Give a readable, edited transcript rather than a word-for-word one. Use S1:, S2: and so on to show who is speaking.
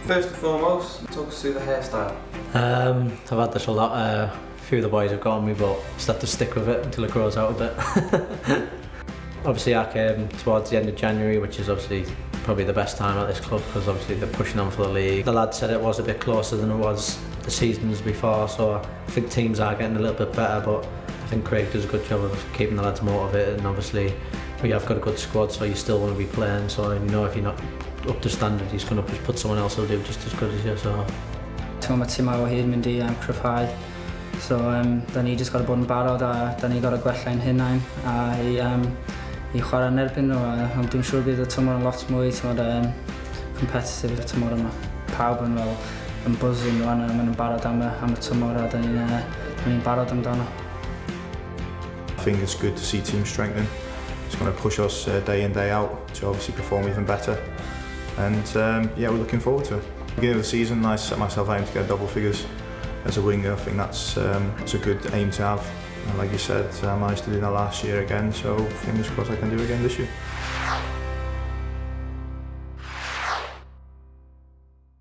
S1: First and foremost, talk us through the hairstyle.
S2: I've had this a lot. A few of the boys have got on me, but just have to stick with it until it grows out a bit. Obviously, I came towards the end of January, which is obviously probably the best time at this club because obviously they're pushing on for the league. The lads said it was a bit closer than it was the seasons before, so I think teams are getting a little bit better, but I think Craig does a good job of keeping the lads motivated, and obviously we have got a good squad, so you still want to be playing, so you know if you're not up to standard, he's going to put someone else who'll do just as good as you. So.
S3: So mae tîm o hyd mynd I cryfhau, so da ni just got a bod yn barod a da ni got a gwella'n hunain a I chwarae yn erbyn nhw, ond dwi'n siŵr bydd y tymor yn lot mwy competitive y tymor yma. Pawb yn buzzing rwan a maen nhw'n barod am y tymor a da ni'n barod amdano.
S4: I think it's good to see teams strengthen. It's going to push us day in, day out to obviously perform even better. And yeah, we're looking forward to it. Beginning of the season, I set myself aim to get double figures as a winger. I think that's a good aim to have. And like you said, I managed to do that last year again, so fingers crossed I can do it again this year.